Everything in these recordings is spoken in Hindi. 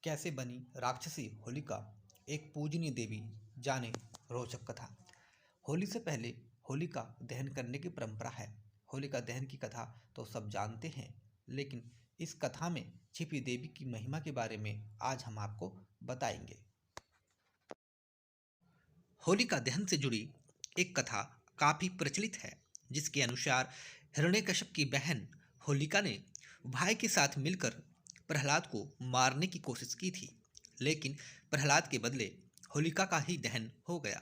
कैसे बनी राक्षसी होलिका एक पूजनीय देवी, जाने रोचक कथा। होली से पहले होलिका दहन करने की परंपरा है। होलिका दहन की कथा तो सब जानते हैं, लेकिन इस कथा में छिपी देवी की महिमा के बारे में आज हम आपको बताएंगे। होलिका दहन से जुड़ी एक कथा काफी प्रचलित है, जिसके अनुसार हिरण्यकश्यप की बहन होलिका ने भाई के साथ मिलकर प्रहलाद को मारने की कोशिश की थी, लेकिन प्रहलाद के बदले होलिका का ही दहन हो गया।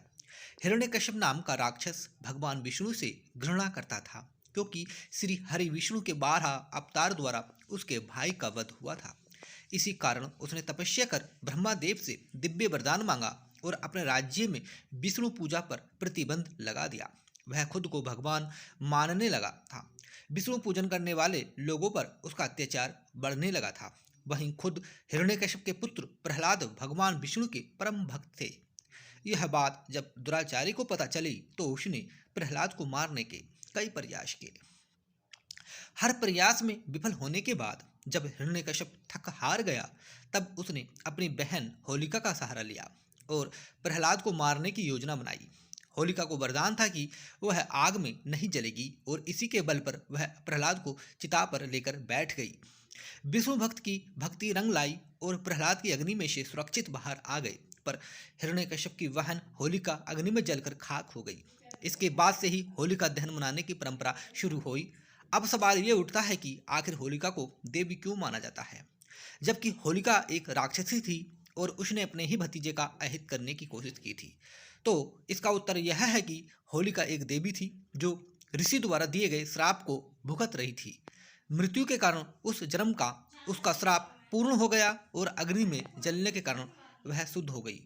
हिरण्यकश्यप नाम का राक्षस भगवान विष्णु से घृणा करता था, क्योंकि श्री हरि विष्णु के 12 अवतार द्वारा उसके भाई का वध हुआ था। इसी कारण उसने तपस्या कर ब्रह्मा देव से दिव्य वरदान मांगा और अपने राज्य में विष्णु पूजा पर प्रतिबंध लगा दिया। वह खुद को भगवान मानने लगा था। विष्णु पूजन करने वाले लोगों पर उसका अत्याचार बढ़ने लगा था। वहीं खुद हिरण्यकश्यप के पुत्र प्रहलाद भगवान विष्णु के परम भक्त थे। यह बात जब दुराचारी को पता चली तो उसने प्रहलाद को मारने के कई प्रयास किए। हर प्रयास में विफल होने के बाद जब हिरण्यकश्यप थक हार गया, तब उसने अपनी बहन होलिका का सहारा लिया और प्रहलाद को मारने की योजना बनाई। होलिका को वरदान था कि वह आग में नहीं जलेगी और इसी के बल पर वह प्रहलाद को चिता पर लेकर बैठ गई। विष्णु भक्त की भक्ति रंग लाई और प्रहलाद की अग्नि में से सुरक्षित बाहर आ गए, पर हिरण्यकश्यप की बहन होलिका अग्नि में जलकर खाक हो गई। इसके बाद से ही होलिका दहन मनाने की परंपरा शुरू हुई। अब सवाल ये उठता है कि आखिर होलिका को देवी क्यों माना जाता है, जबकि होलिका एक राक्षसी थी और उसने अपने ही भतीजे का अहित करने की कोशिश की थी। तो इसका उत्तर यह है कि होलिका एक देवी थी जो ऋषि द्वारा दिए गए श्राप को भुगत रही थी। मृत्यु के कारण उस जन्म का उसका श्राप पूर्ण हो गया और अग्नि में जलने के कारण वह शुद्ध हो गई।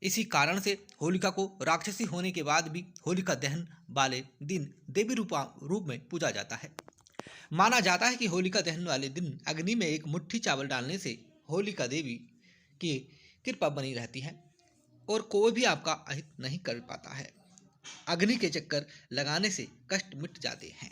इसी कारण से होलिका को राक्षसी होने के बाद भी होलिका दहन वाले दिन देवी रूप में पूजा जाता है। माना जाता है कि होलिका दहन वाले दिन अग्नि में एक मुट्ठी चावल डालने से होलिका देवी की कृपा बनी रहती है और कोई भी आपका अहित नहीं कर पाता है। अग्नि के चक्कर लगाने से कष्ट मिट जाते हैं।